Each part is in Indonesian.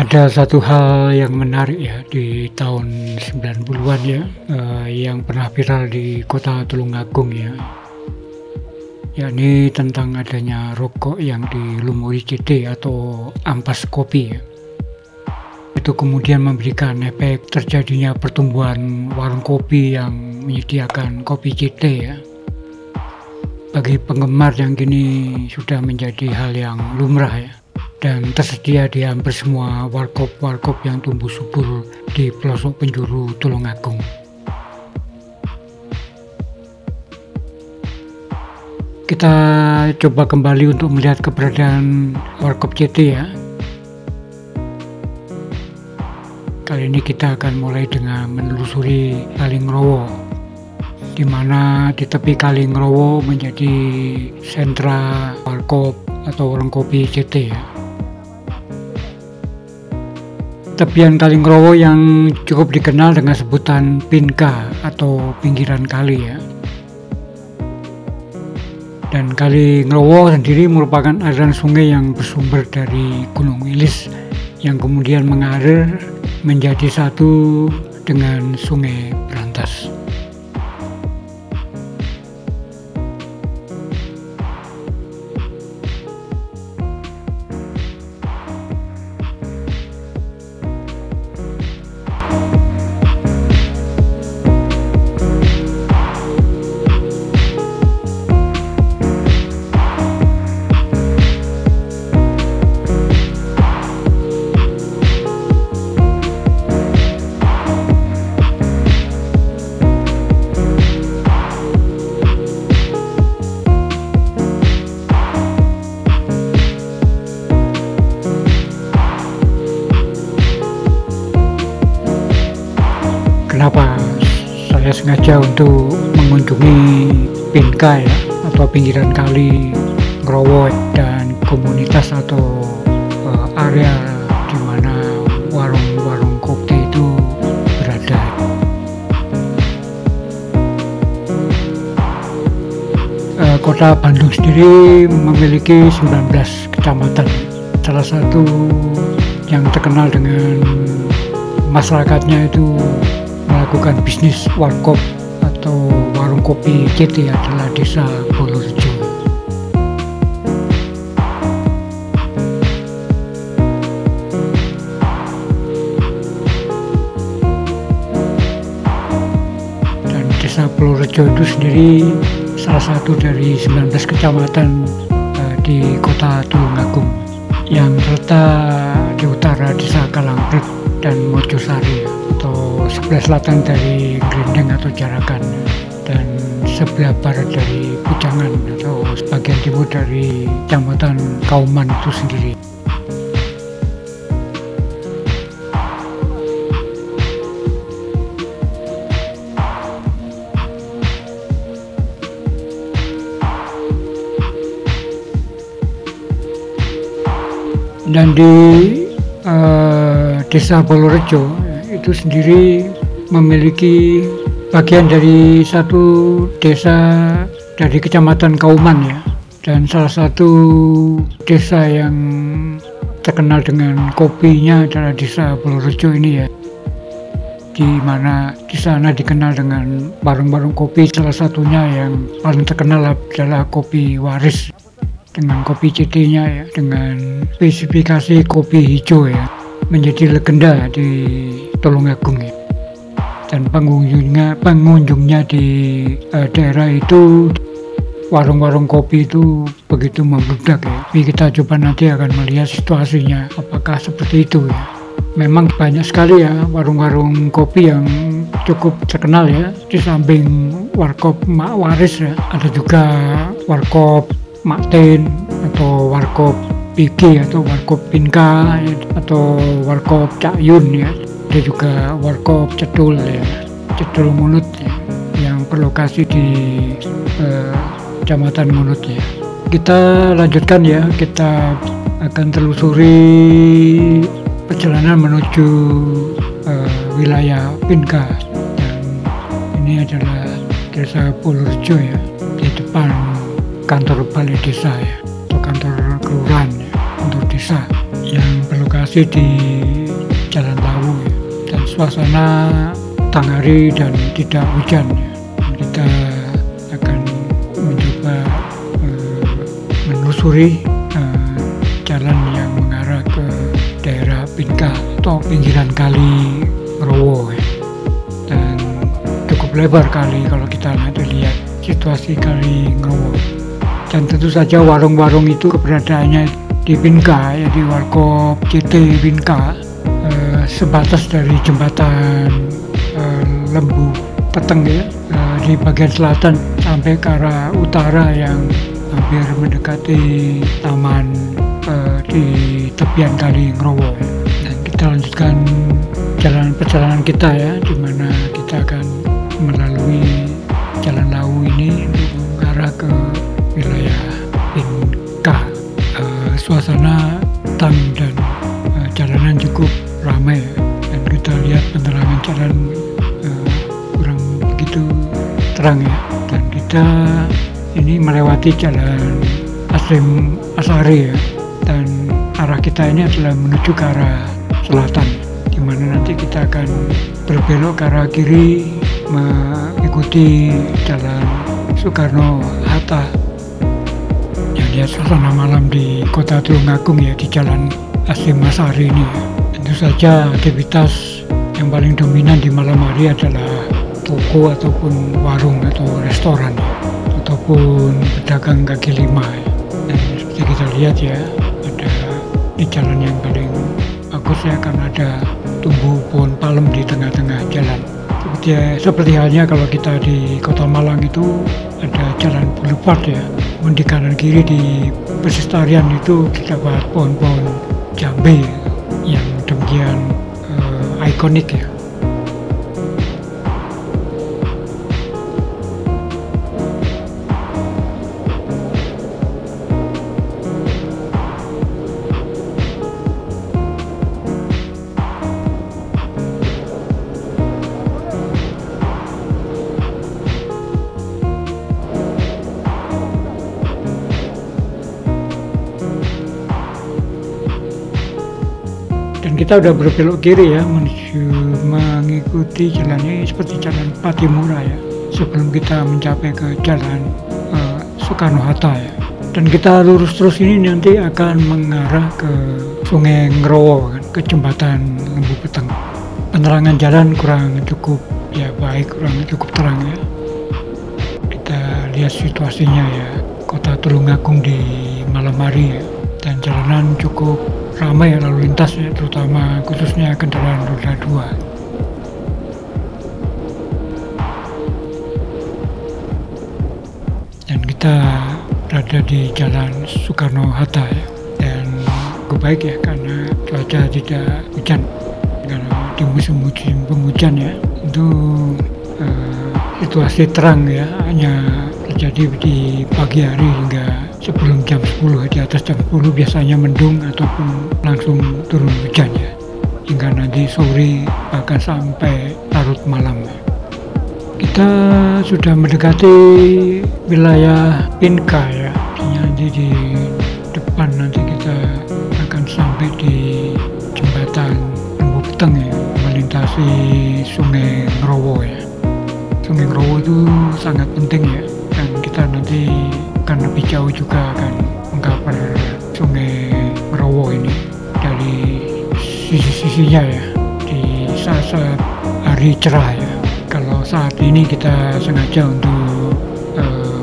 Ada satu hal yang menarik ya di tahun 90-an ya, yang pernah viral di kota Tulungagung ya, yakni tentang adanya rokok yang dilumuri CD atau ampas kopi ya. Itu kemudian memberikan efek terjadinya pertumbuhan warung kopi yang menyediakan kopi CD ya. Bagi penggemar yang kini sudah menjadi hal yang lumrah ya, dan tersedia di hampir semua warkop-warkop yang tumbuh subur di pelosok penjuru Tulungagung. Kita coba kembali untuk melihat keberadaan warkop CD ya. Kali ini kita akan mulai dengan menelusuri Kali Ngrowo, di mana di tepi Kali Ngrowo menjadi sentra warkop atau warung kopi CD ya. Tepian Kali Ngrowo yang cukup dikenal dengan sebutan Pinka atau pinggiran kali ya. Dan Kali Ngrowo sendiri merupakan aliran sungai yang bersumber dari Gunung Wilis yang kemudian mengalir menjadi satu dengan Sungai Brantas. Kenapa saya sengaja untuk mengunjungi Pinka ya, atau pinggiran Kali Ngrowo dan komunitas atau area di mana warung-warung kopi itu berada. Kota Bandung sendiri memiliki 19 kecamatan. Salah satu yang terkenal dengan masyarakatnya itu melakukan bisnis warkop atau warung kopi CD adalah Desa Bolorejo. Dan Desa Bolorejo itu sendiri salah satu dari 19 kecamatan di kota Tulungagung yang terletak di utara Desa Kalangbret dan Mojosari atau sebelah selatan dari Grendeng atau Jarakan dan sebelah barat dari Pujangan atau sebagian timur dari Kecamatan Kauman itu sendiri. Dan di Desa Bolorejo itu sendiri memiliki bagian dari satu desa dari Kecamatan Kauman ya, dan salah satu desa yang terkenal dengan kopinya adalah Desa Bolorejo ini ya, di mana di sana dikenal dengan warung-warung kopi. Salah satunya yang paling terkenal adalah kopi Waris dengan kopi CD-nya ya, dengan spesifikasi kopi hijau ya, menjadi legenda di Tulungagung ya. Dan pengunjungnya di daerah itu, warung-warung kopi itu begitu membludak ya. Tapi kita coba nanti akan melihat situasinya apakah seperti itu ya. Memang banyak sekali ya warung-warung kopi yang cukup terkenal ya. Di samping warkop Mak Waris ya, ada juga warkop Mak Tin atau warkop Piki atau warkop Pinka ya, atau warkop Cak Yun ya. Ada juga warkop Cedul ya, Cedul Munut ya, yang berlokasi di Kecamatan Munut ya. Kita lanjutkan ya, kita akan telusuri perjalanan menuju wilayah Pinka, dan ini adalah desa Purworejo ya, di depan kantor balai desa ya, atau kantor kelurahan ya, kantor desa yang berlokasi di Jalan Lawu ya. Dan suasana tang hari dan tidak hujan ya. Dan kita akan mencoba menelusuri jalan yang mengarah ke daerah Pinka atau pinggiran kali Ngrowo ya. Dan cukup lebar kali kalau kita nanti lihat situasi kali Ngrowo. Dan tentu saja warung-warung itu keberadaannya di Pinka ya, di warkop CT Pinka, sebatas dari jembatan Lembu Peteng ya, di bagian selatan sampai ke arah utara yang hampir mendekati taman di tepian kali Ngrowo ya. Dan kita lanjutkan perjalanan kita ya, di mana kita akan melalui Jalan Lawu ini mengarah ke wilayah Pinka. Suasana tang dan jalanan cukup ramai ya, dan kita lihat penerangan jalan kurang begitu terang ya. Dan kita ini melewati jalan Asari ya, dan arah kita ini adalah menuju ke arah selatan, di mana nanti kita akan berbelok ke arah kiri mengikuti jalan Soekarno-Hatta. Ya, lihat suasana malam di Kota Tulungagung ya, di jalan Asari ini ya. Tentu saja aktivitas yang paling dominan di malam hari adalah toko ataupun warung atau restoran ya, ataupun pedagang kaki lima ya. Dan seperti kita lihat ya, ada di jalan yang paling bagus ya, karena ada tumbuh pohon palem di tengah-tengah jalan. Seperti halnya kalau kita di Kota Malang itu ada jalan boulevard ya, di kanan kiri di Persistarian itu terdapat pohon-pohon jambe yang demikian ikonik ya. Dan kita udah berbelok kiri ya, mengikuti jalannya seperti jalan Patimura ya, sebelum kita mencapai ke jalan Soekarno-Hatta ya. Dan kita lurus terus ini nanti akan mengarah ke Sungai Ngrowo kan, ke jembatan Lembu Peteng. Penerangan jalan kurang cukup ya baik, kurang cukup terang ya. Kita lihat situasinya ya, Kota Tulungagung di malam hari ya, dan jalanan cukup ramai lalu lintas ya, terutama khususnya kendaraan roda 2. Dan kita berada di jalan Soekarno-Hatta ya, dan cukup baik ya karena cuaca tidak hujan. Kalau di musim penghujan ya, itu situasi terang ya, hanya terjadi di pagi hari hingga sebelum jam 10, di atas jam 10 biasanya mendung ataupun langsung turun hujan ya, hingga nanti sore bahkan sampai larut malam. Kita sudah mendekati wilayah Pinka ya, nanti di depan nanti kita akan sampai di jembatan Lembu Peteng ya, melintasi Sungai Ngrowo ya. Sungai Ngrowo itu sangat penting ya, dan kita nanti akan lebih jauh juga akan mengcover Sungai Ngrowo ini dari sisi-sisinya ya, di saat-saat hari cerah ya. Kalau saat ini kita sengaja untuk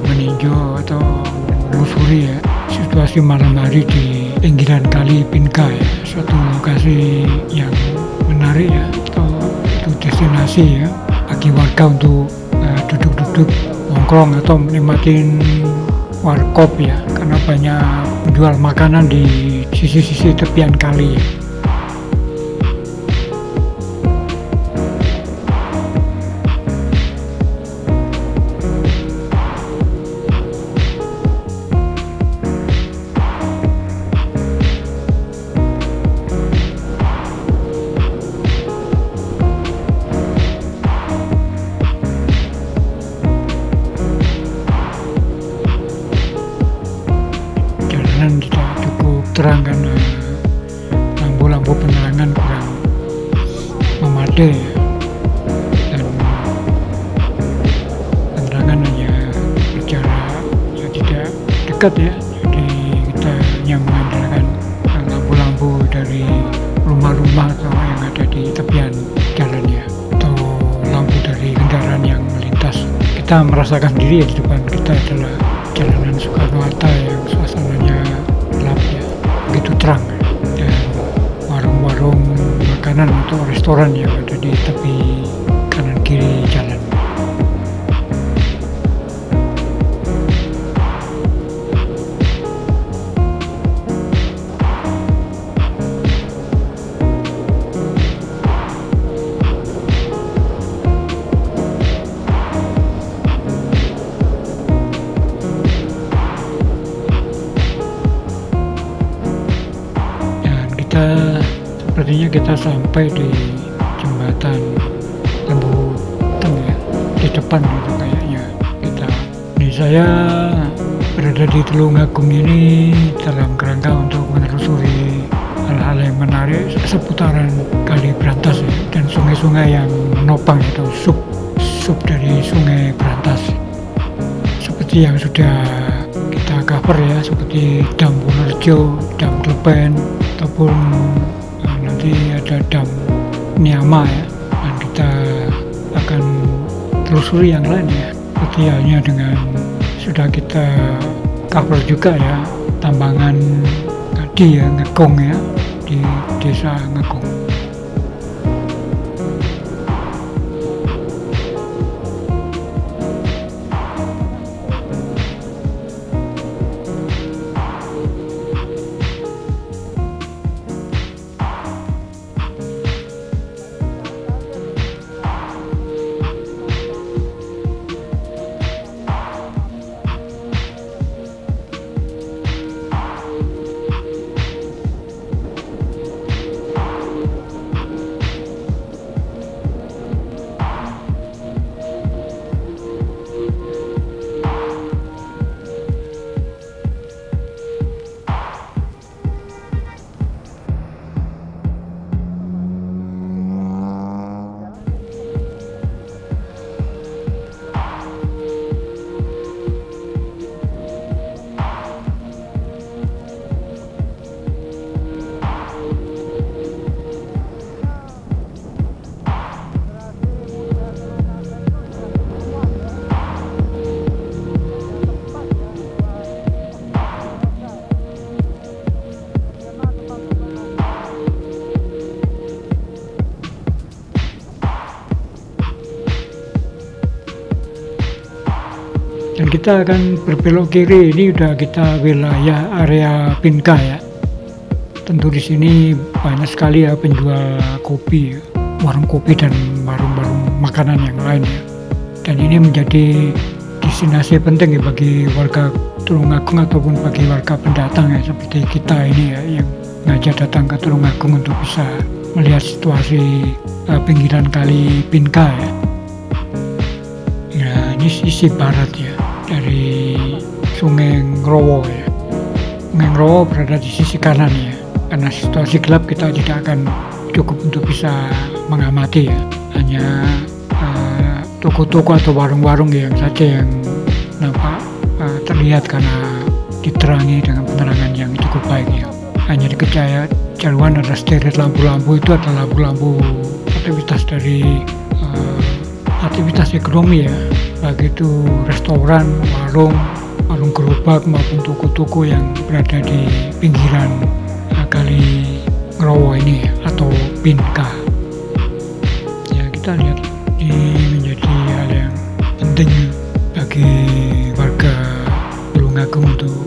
meninjau atau menelusuri ya situasi malam hari di pinggiran kali Pinka ya, suatu lokasi yang menarik ya, atau itu destinasi ya bagi warga untuk duduk-duduk duduk nongkrong atau menikmatin warkop ya, karena banyak menjual makanan di sisi-sisi tepian kali ya. Tidak cukup terang karena lampu-lampu penerangan kurang memadai ya. Dan penerangan hanya berjarak ya tidak dekat ya, jadi kita hanya mengandalkan lampu-lampu dari rumah-rumah atau yang ada di tepian jalan ya, atau lampu dari kendaraan yang melintas. Kita merasakan sendiri ya, di depan kita adalah jalanan Soekarno-Hatta yang suasananya gelap ya, begitu terang, dan warung-warung makanan atau restoran yang ada di tepi kanan kiri jalan. Sepertinya kita sampai di jembatan Lembu Teng ya, di depan itu kayaknya kita. Ini saya berada di Tulungagung ini dalam kerangka untuk menelusuri hal-hal yang menarik seputaran Kali Brantas ya, dan sungai-sungai yang menopang itu sub dari Sungai Brantas. Seperti yang sudah kita cover ya, seperti Dam Wonorejo, Dam Klepen, ataupun nanti ada Dam Niama ya, dan kita akan telusuri yang lain ya, seperti halnya dengan sudah kita cover juga ya, tambangan tadi ya, Ngegong ya, di desa Ngegong. Dan kita akan berbelok kiri, ini udah kita wilayah area Pinka ya. Tentu di sini banyak sekali ya penjual kopi, warung kopi dan warung-warung makanan yang lain ya. Dan ini menjadi destinasi penting ya bagi warga Tulungagung ataupun bagi warga pendatang ya, seperti kita ini ya, yang ngajak datang ke Tulungagung untuk bisa melihat situasi pinggiran Kali Pinka ya. Ya, ini sisi barat ya dari Sungai Ngrowo ya. Sungai Ngrowo berada di sisi kanan ya. Karena situasi gelap kita tidak akan cukup untuk bisa mengamati ya. Hanya toko-toko atau warung-warung yang saja yang nampak terlihat karena diterangi dengan penerangan yang cukup baik ya. Hanya di kejauhan ada sederet lampu-lampu, itu adalah lampu-lampu aktivitas dari aktivitas ekonomi ya, baik itu restoran, warung gerobak maupun toko-toko yang berada di pinggiran Kali Ngrowo ini atau Pinka. Ya, kita lihat ini menjadi hal yang penting bagi warga Tulungagung untuk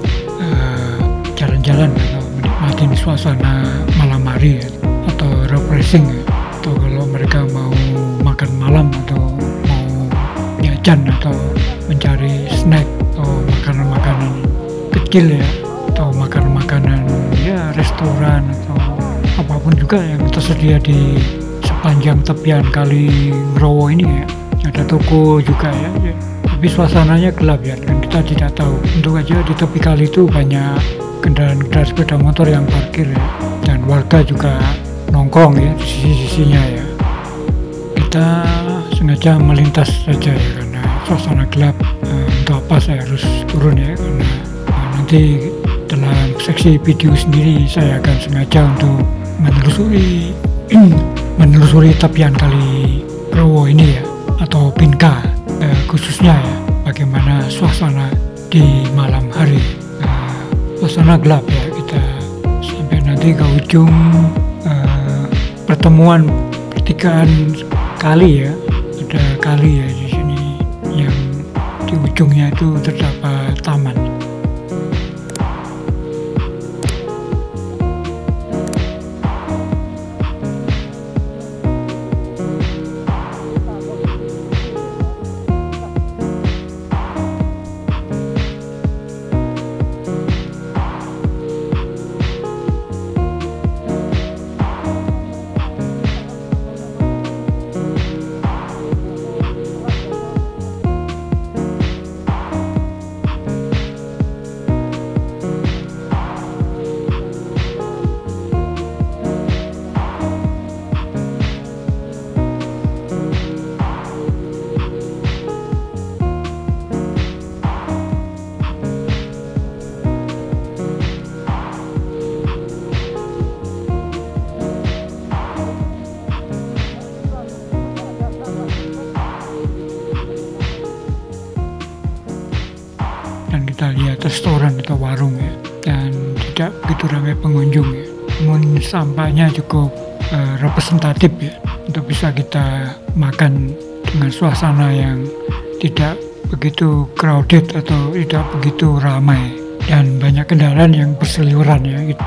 jalan-jalan atau menikmati suasana malam hari ya, atau refreshing ya, atau kalau mereka mau makan malam atau mau jajan atau mencari snack atau makanan-makanan kecil ya, atau makanan-makanan ya restoran atau apapun juga yang tersedia di sepanjang tepian Kali Ngrowo ini ya. Ada toko juga ya, tapi suasananya gelap ya, dan kita tidak tahu. Untuk aja di tepi kali itu banyak kendaraan sepeda motor yang parkir ya, dan warga juga nongkrong ya di sisi-sisinya ya. Kita sengaja melintas saja ya, karena suasana gelap. Untuk apa saya harus turun ya, karena nanti dalam seksi video sendiri saya akan sengaja untuk menelusuri tepian Kali Ngrowo ini ya, atau Pinka khususnya ya, bagaimana suasana di malam hari. Suasana gelap ya, kita sampai nanti ke ujung pertemuan pertigaan kali ya, ada kali ya di sini yang di ujungnya itu terdapat taman. Dan kita lihat restoran atau warung ya, dan tidak begitu ramai pengunjung ya, namun sampahnya cukup representatif ya, untuk bisa kita makan dengan suasana yang tidak begitu crowded atau tidak begitu ramai, dan banyak kendaraan yang berseliweran ya gitu.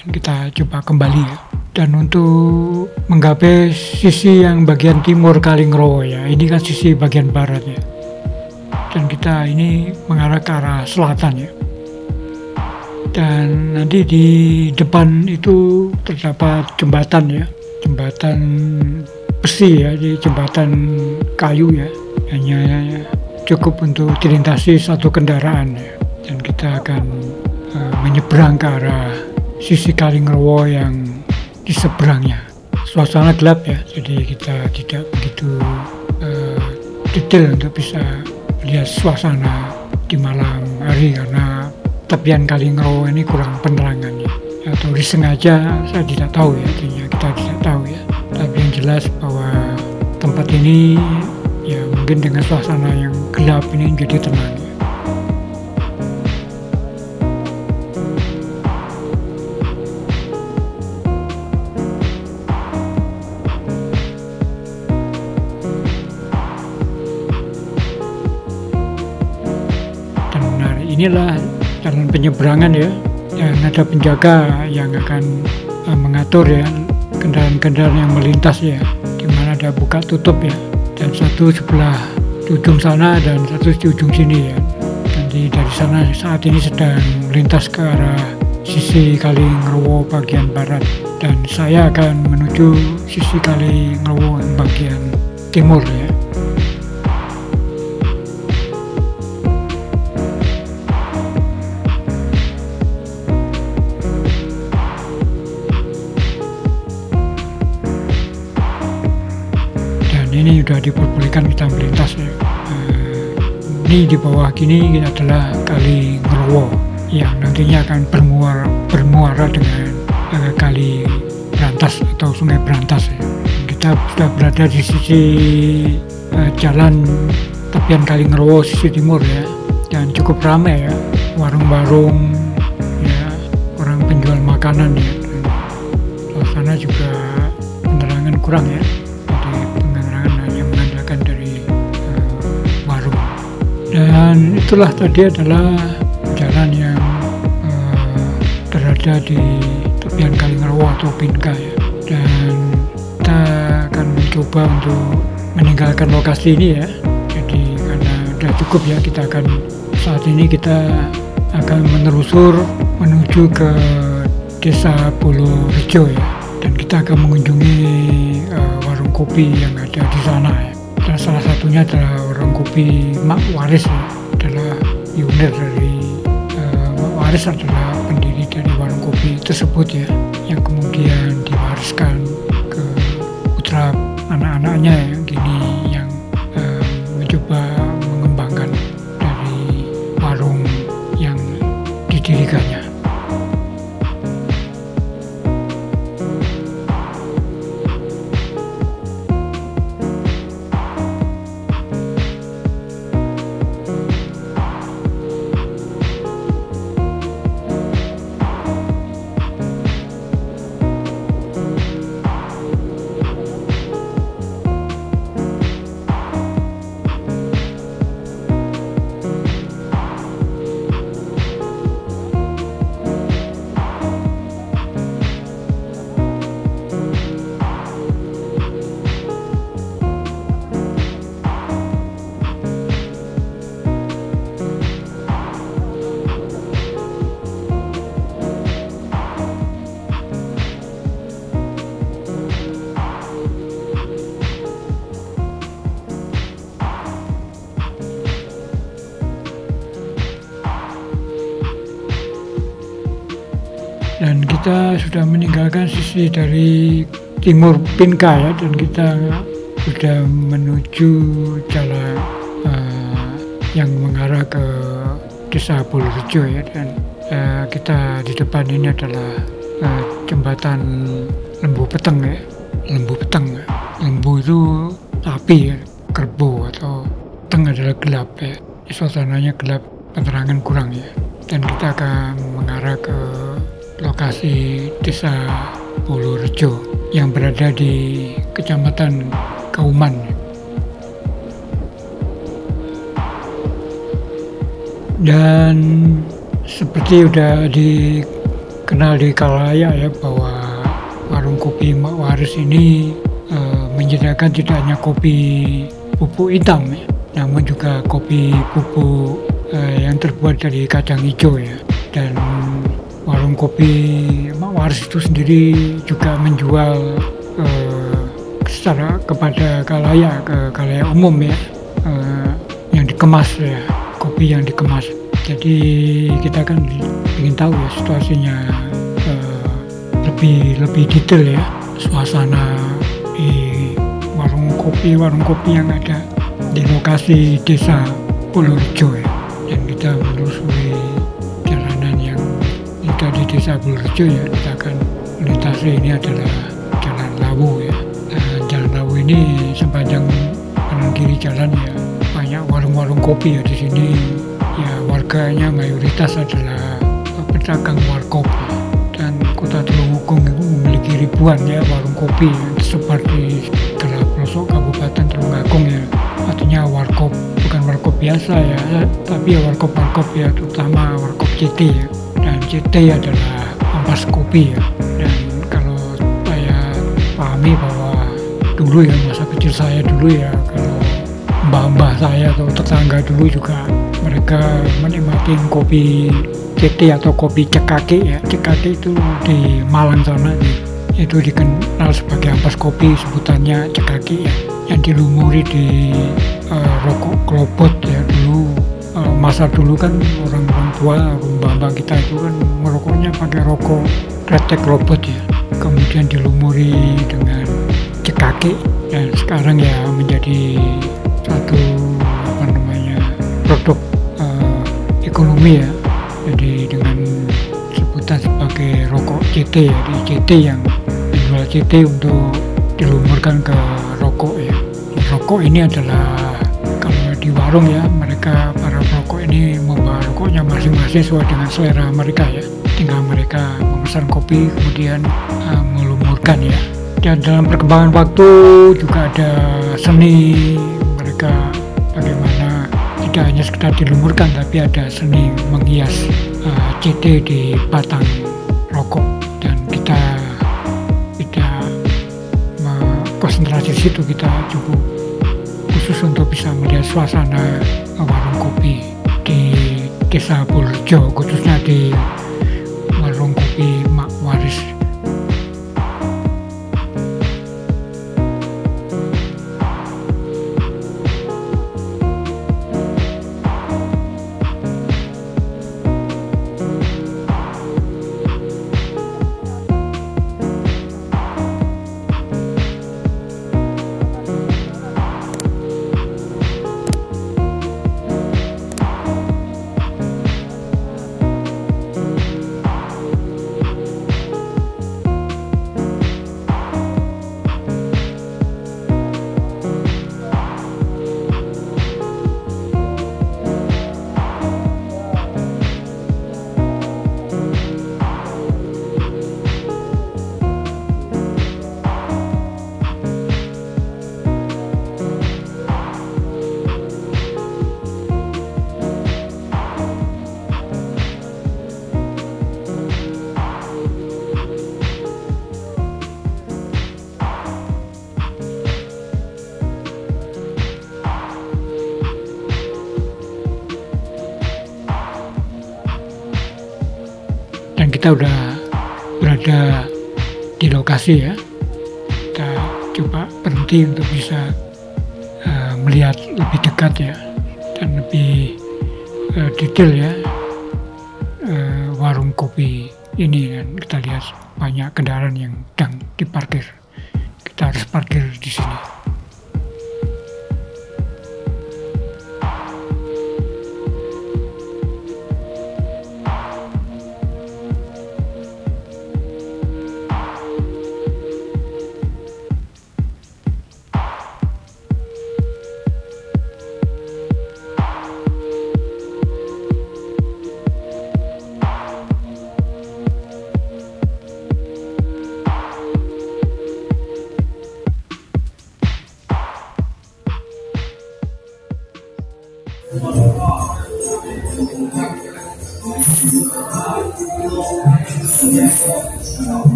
Dan kita coba kembali ya, dan untuk menggapai sisi yang bagian timur Kali Ngrowo ya, ini kan sisi bagian barat ya, dan kita ini mengarah ke arah selatan ya, dan nanti di depan itu terdapat jembatan ya, jembatan besi ya, di jembatan kayu ya, hanya cukup untuk dilintasi satu kendaraan ya, dan kita akan menyeberang ke arah sisi Kali Ngrowo yang di seberangnya. Suasana gelap ya, jadi kita tidak begitu detail untuk bisa melihat suasana di malam hari, karena tepian Kali Ngrowo ini kurang penerangannya, atau disengaja saya tidak tahu ya, artinya kita tidak tahu ya. Tapi yang jelas bahwa tempat ini ya mungkin dengan suasana yang gelap ini menjadi tenang ya. Inilah jalan penyeberangan ya, dan ada penjaga yang akan mengatur ya kendaraan-kendaraan yang melintas ya, dimana ada buka tutup ya, dan satu sebelah di ujung sana dan satu di ujung sini ya. Nanti dari sana saat ini sedang melintas ke arah sisi Kali Ngrowo bagian barat, dan saya akan menuju sisi Kali Ngrowo bagian timur ya. Ini sudah diperbolehkan kita melintas ya. Ini di bawah gini adalah Kali Ngrowo yang nantinya akan bermuara dengan Kali Brantas atau Sungai Brantas ya. Kita sudah berada di sisi jalan tepian Kali Ngrowo sisi timur ya, dan dan cukup ramai ya, warung-warung ya, orang penjual makanan ya, dan suasana juga penerangan kurang ya, jadi penerangan hanya mengandalkan dari warung. Dan itulah tadi adalah jalan yang berada di tepian Kali Ngerwo atau Pinka ya, dan kita akan mencoba untuk meninggalkan lokasi ini ya. Jadi karena sudah cukup ya, saat ini kita akan menelusur menuju ke Desa Bolorejo ya, dan kita akan mengunjungi warung kopi yang ada di sana ya. Dan salah satunya adalah warung kopi Mak Waris ya, adalah pionir dari Mak Waris adalah pendiri dari warung kopi tersebut ya, yang kemudian diwariskan ke putra anak-anaknya yang kini yang mencoba mengembangkan dari warung yang didirikannya. Dan kita sudah meninggalkan sisi dari timur Pinka ya, dan kita sudah menuju jalan yang mengarah ke Desa Bolorejo ya, dan kita di depan ini adalah jembatan Lembu Peteng ya. Lembu Peteng ya. Lembu itu api ya, kerbau, atau peteng adalah gelap ya. Suasananya gelap, penerangan kurang ya. Dan kita akan mengarah ke lokasi Desa Bolorejo yang berada di Kecamatan Kauman. Dan seperti udah dikenal di kalayak ya, bahwa warung kopi Mak Waris ini menyediakan tidak hanya kopi bubuk hitam ya, namun juga kopi bubuk yang terbuat dari kacang hijau ya. Dan warung kopi Mak Waris itu sendiri juga menjual secara kepada kalayak, ke kalayak umum ya, yang dikemas ya, kopi yang dikemas. Jadi kita kan ingin tahu ya situasinya lebih detail ya, suasana di warung kopi yang ada di lokasi Desa Bolorejo ya. Dan kita menelusuri jalanan yang di Desa Bolorejo ya, kita akan melintasi, ini adalah Jalan Lawu ya. Jalan Lawu ini sepanjang kanan kiri jalan ya banyak warung-warung kopi ya di sini ya. Warganya mayoritas adalah pedagang warkop ya. Dan Kota Tulungagung itu memiliki ribuan ya warung kopi yang tersebar di segala pelosok Kabupaten Tulungagung ya. Artinya warkop, bukan warkop biasa ya, tapi ya warkop ya, terutama warkop CT ya. Dan CT adalah ampas kopi ya. Dan kalau saya pahami bahwa dulu ya, masa kecil saya dulu ya, kalau mbah-mbah saya atau tetangga dulu juga mereka menikmati kopi CT atau kopi cekake ya. Cekake itu di Malang sana itu dikenal sebagai ampas kopi, sebutannya cekake ya, yang dilumuri di rokok kelopot ya. Dulu masa dulu kan orang-orang tua, mbah-mbah kita itu kan merokoknya pakai rokok kretek robot ya, kemudian dilumuri dengan cekake, dan sekarang ya menjadi satu produk ekonomi ya. Jadi dengan sebutan sebagai rokok CT ya, di CT yang menjual CT untuk dilumurkan ke rokok ya. Rokok ini adalah, kalau di warung ya, mereka para perokok ini rokoknya masing-masing sesuai dengan selera mereka ya. Tinggal mereka memesan kopi kemudian melumurkan ya. Dan dalam perkembangan waktu juga ada seni mereka bagaimana tidak hanya sekedar dilumurkan tapi ada seni menghias CT di batang rokok, dan kita tidak konsentrasi di situ, kita cukup khusus untuk bisa melihat suasana warung kopi di Desa Purworejo, khususnya di warung kopi Mak Waris. Dan kita udah berada di lokasi ya. Kita coba berhenti untuk bisa melihat lebih dekat ya, dan lebih detail ya warung kopi ini. Dan kita lihat banyak kendaraan yang sedang diparkir. Kita harus parkir di sini.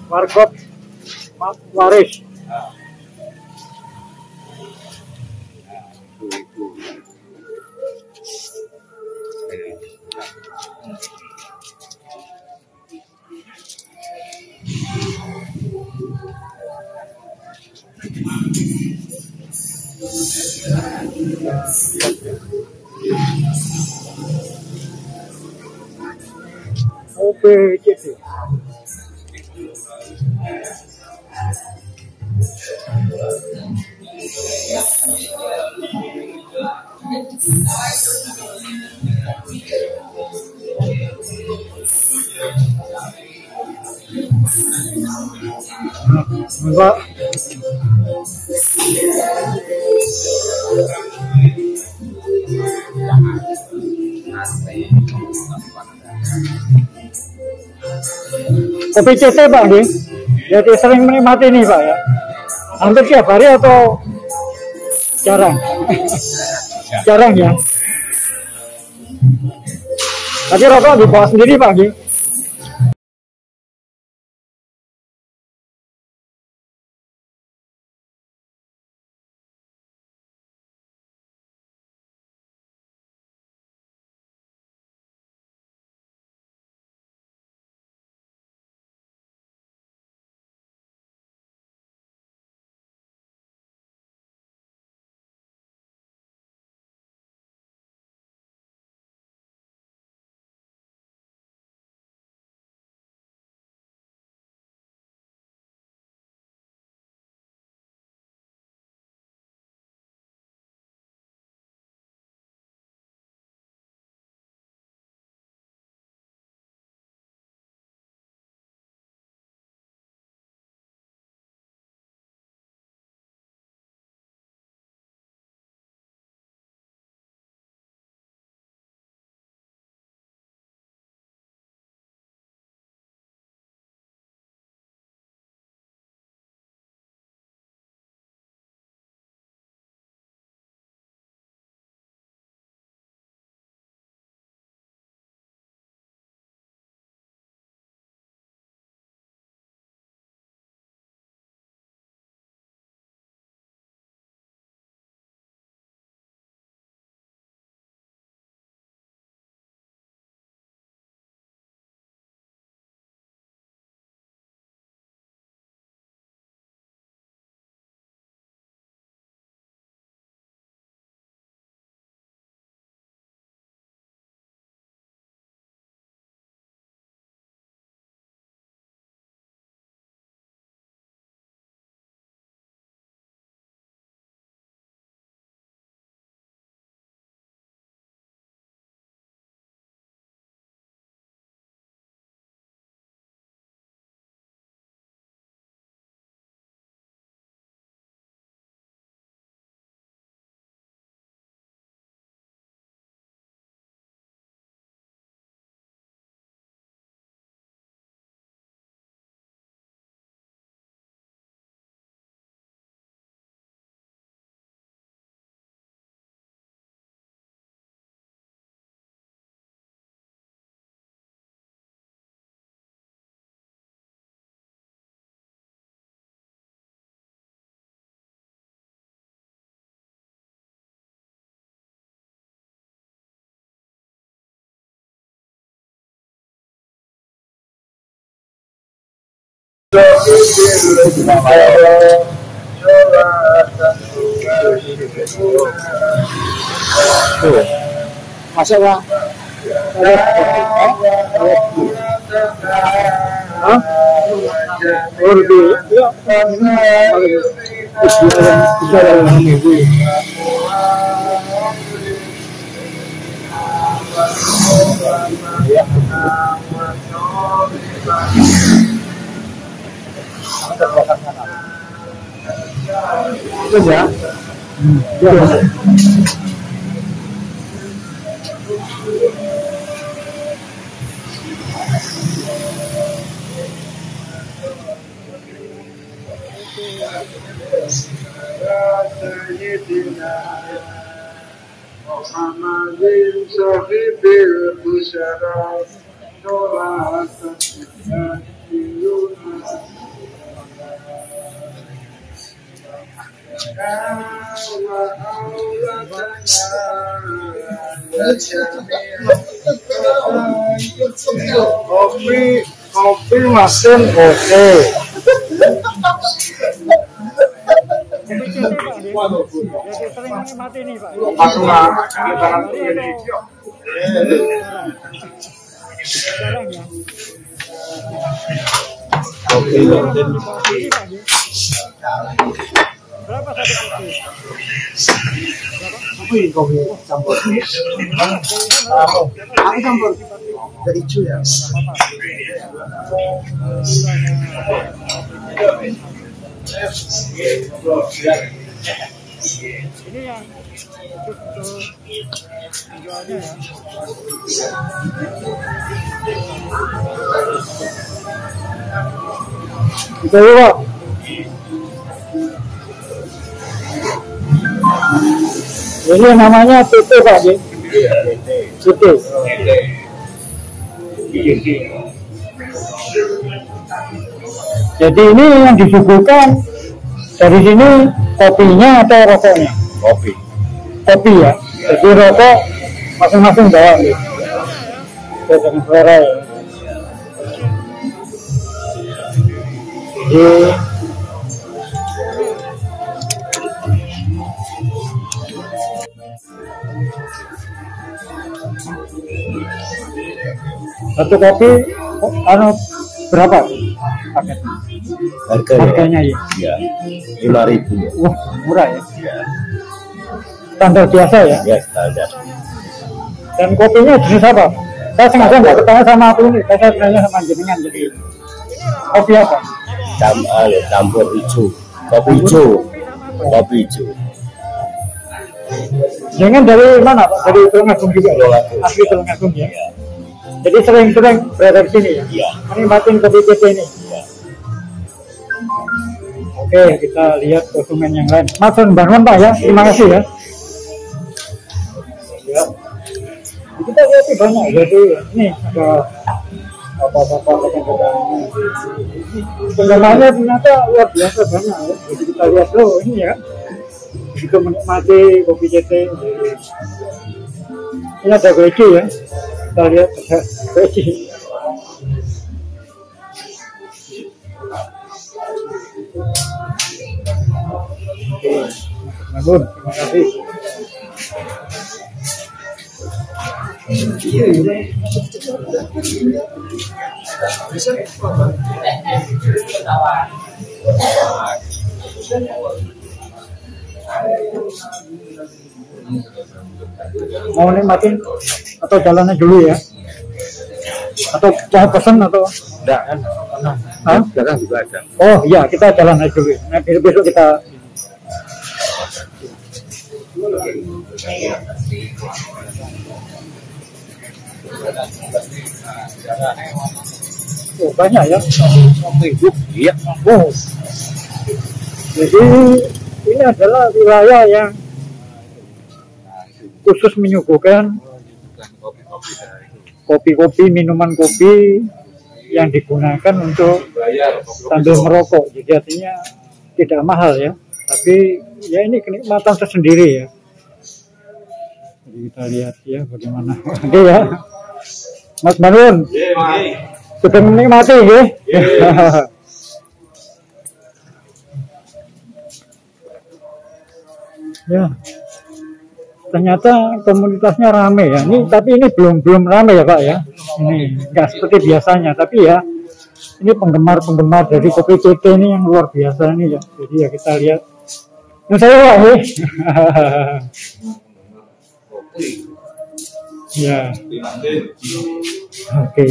Warkop Mak Waris. OPCD. Mbak. Kopi CT Pak Andi, jadi sering menikmati ini Pak ya. Hampir tiap hari atau jarang? Jarang ya. Tapi rokok dibawa sendiri Pak Andi. Masuk Pak. Hah? Oh, lebih. Ya. Itu ya. Muhammadin sahibil busyara sholatan kopi masin oke. Sering menikmati nih Pak. Jarang ya. Berapa satu kopi? Kopi campur. Aku campur dari cu ya. Ini yang untuk jualnya ya. Bisa Pak. Ini namanya PT Pak ya? PT. Jadi ini yang disuguhkan dari sini kopinya atau rokoknya? Kopi. Kopi ya. Jadi rokok masing-masing bawa gitu. Dengan suara ya. Jadi satu kopi berapa paketnya? Harganya ya? Ya, 5.000. Wah, murah ya? Ya. Standar biasa ya? Ya, standar. Dan kopinya jenis apa? Saya sengaja nggak bertanya sama aku ini, saya tanya sama jenengan. Jadi kopi apa? Campur hijau. Kopi hijau. Kopi hijau. Jenengan dari mana Pak? Dari Tulungagung juga? Tulungagung. Asli Tulungagung ya? Jadi sering-sering berada di sini ya? Iya. Menikmatin kopi PT ini? Ya. Oke, kita lihat konsumen yang lain. Mas Bangun Pak ya, terima kasih ya. Ya. Kita lihat banyak, jadi ini ada apa-apa penggemarnya ternyata luar biasa banyak ya. Jadi kita lihat loh ini ya, begitu menikmati kopi CT. Ini ada weci ya, kita lihat ada weci. Oke, terima kasih. Mau nikmatin atau jalannya dulu ya? Atau mau pesan atau? Enggak kan? Hah? Belakang juga ada. Oh iya, kita jalan aja dulu. Nah, besok kita. Oh banyak ya? Iya. Oh. Jadi ini adalah wilayah yang khusus menyuguhkan kopi-kopi, minuman kopi yang digunakan untuk sambil merokok. Jadi artinya tidak mahal ya, tapi ya ini kenikmatan tersendiri ya. Jadi kita lihat ya bagaimana. Oke ya, Mas Banun sudah menikmati ya. Ya, ternyata komunitasnya rame ya. Ini tapi ini belum rame ya Pak ya. Ini nggak seperti biasanya, tapi ya ini penggemar dari kopi CT ini yang luar biasa nih ya. Jadi ya kita lihat. Nah, saya Pak, ya. Oke.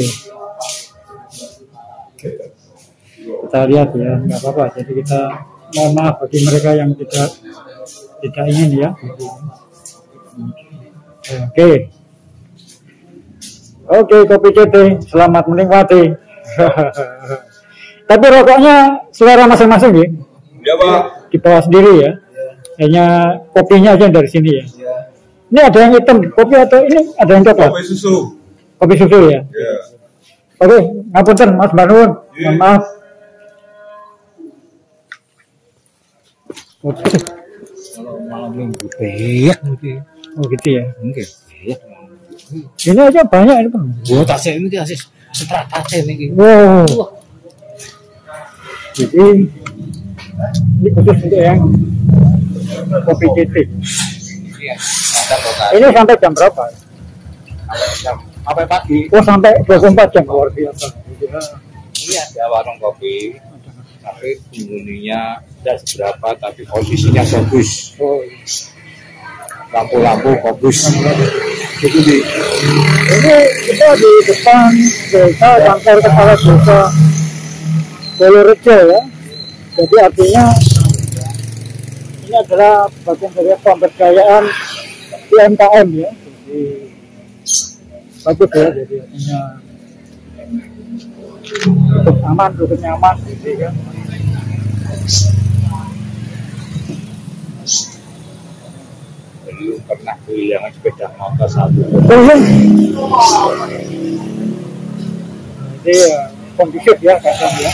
Kita lihat ya, nggak apa-apa. Jadi kita mohon maaf bagi mereka yang tidak ingin ya. Oke, kopi CT, selamat menikmati. Tapi rokoknya selera masing-masing ya? Ya Pak. Dibawa sendiri ya? Hanya kopinya aja dari sini ya? Ini ada yang hitam kopi atau ini ada yang coklat? Kopi susu. Kopi susu ya? Ya. Oke, ngapunten Mas Banun, mohon maaf. Oke. Kalau malam minggu beyak gitu. Oh gitu ya? Mungkin beyak. Ini aja banyak ini Bang. Gua tasnya ini dia asis setrata ini. Wow. Jadi ini khusus untuk yang kopi CT. Iya. Ada kota. Ini sampai jam berapa? Sampai pagi. Oh sampai 24 jam, luar biasa. Iya, ada warung kopi. Tapi penghuninya tidak seberapa, tapi kondisinya bagus. Oh, Lampu-lampu bagus. Gitu di. ini kita di depan desa kantor kepala desa Bolorejo ya. Jadi artinya ini adalah bagian dari pemberdayaan UMKM ya. Jadi bagus ya. Jadi artinya cukup aman, cukup nyaman gitu kan. Dulu pernah kehilangan sepeda motor satu. Jadi kondusif ya kadang ya.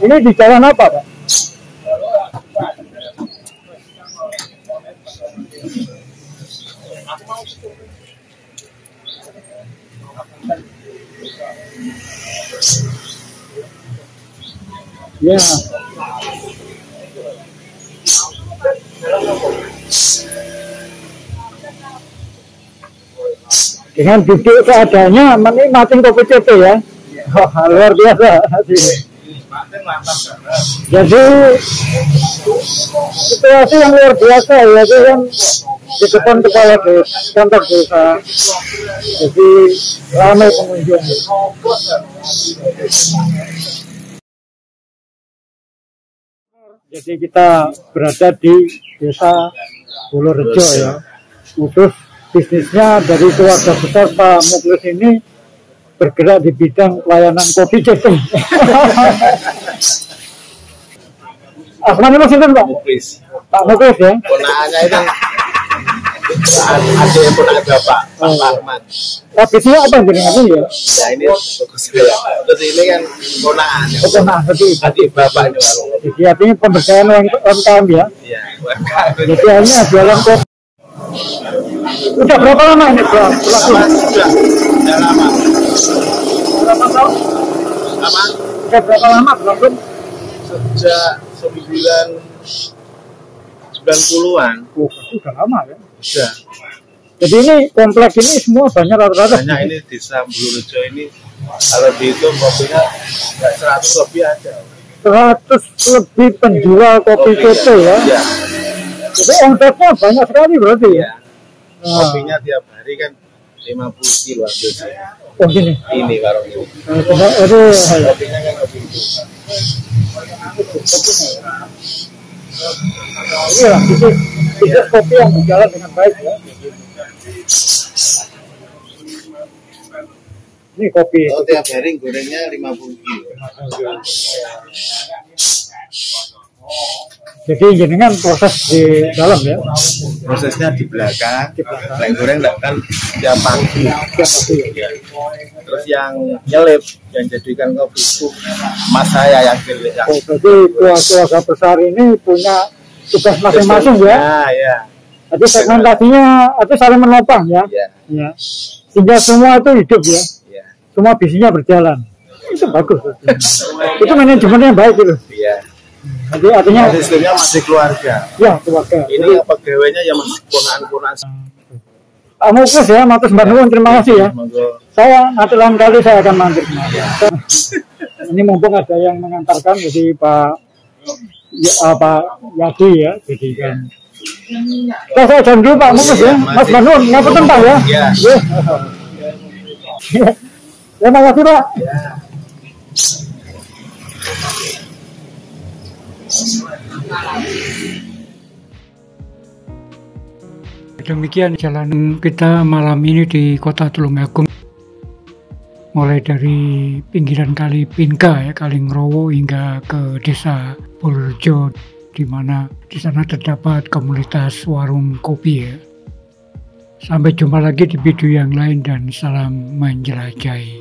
Ini di jalan apa Pak? Ya. Dengan duduk seadanya menikmati kopi CT ya. Wah, luar biasa. Jadi situasi yang luar biasa ya, itu kan di depan kepala desa, kantor desa. Jadi ramai pengunjung. Jadi kita berada di desa Bolorejo ya. Khusus bisnisnya dari keluarga besar Pak Muklis ini bergerak di bidang pelayanan kopi CT. Asmane Mas sinten Pak? Muklis. Pak Muklis ya. Ponakannya itu ada yang ponakan Bapak, Pak Ahmad. Bisnisnya apa jenengan ini ya? Ya ini fokus ya. Terus ini kan ponakan. Oke, nah, Adik Bapak ini warung. jadi artinya pemberdayaan UMKM ya. Iya, UMKM. Jadi hanya jualan kopi. Udah berapa lama ini berlaku? Sudah lama. Berapa tahun? Lama? Udah berapa lama berlaku? Sejak 90-an. Oh, udah lama ya. Sudah. Jadi ini kompleks ini semua banyak rata-rata. Banyak ini desa Bulurejo ini. Kalau dihitung kopinya nggak 100 lebih ada. 100 lebih penjual kopi CT ya. Iya. Jadi omsetnya banyak sekali berarti ya. Iya. Kopinya tiap hari kan 50 kilo ambil saya. Oh gini. Ini warung ini. Aduh, Kopinya kan kopi itu. iya, bisnis kopi yang berjalan dengan baik ya. Ini kopi. Oh, tiap hari gorengnya 50 kilo. Jadi jenengan proses di dalam ya. Prosesnya di belakang. Leng goreng kan tiap pagi. Ya. Terus yang nyelip, yang jadikan kopi itu mas saya yang pilih. Oh, jadi keluarga besar ini punya tugas masing-masing ya. Ya. Jadi segmentasinya itu saling menopang ya. Ya. Ya. Sehingga semua itu hidup ya. Ya. Semua bisnisnya berjalan. Itu bagus. Itu manajemennya baik gitu. Iya. Jadi artinya sistemnya masih keluarga. Ya, keluarga. Ini yang pegawainya yang masih ponaan-ponaan. Pak Muklis ya, matur sembah nuwun, terima kasih ya. Saya nanti lain kali saya akan mampir. Ini mumpung ada yang mengantarkan, jadi Pak Yadi ya, jadi kan. Saya jalan dulu Pak Muklis ya, Mas Banun, ngapunten Pak ya. Iya. Terima kasih Pak. Demikian jalan kita malam ini di Kota Tulungagung, mulai dari pinggiran Kali Pinka ya, Kali Ngrowo hingga ke Desa Purworejo, di mana di sana terdapat komunitas warung kopi ya. Sampai jumpa lagi di video yang lain dan salam menjelajahi.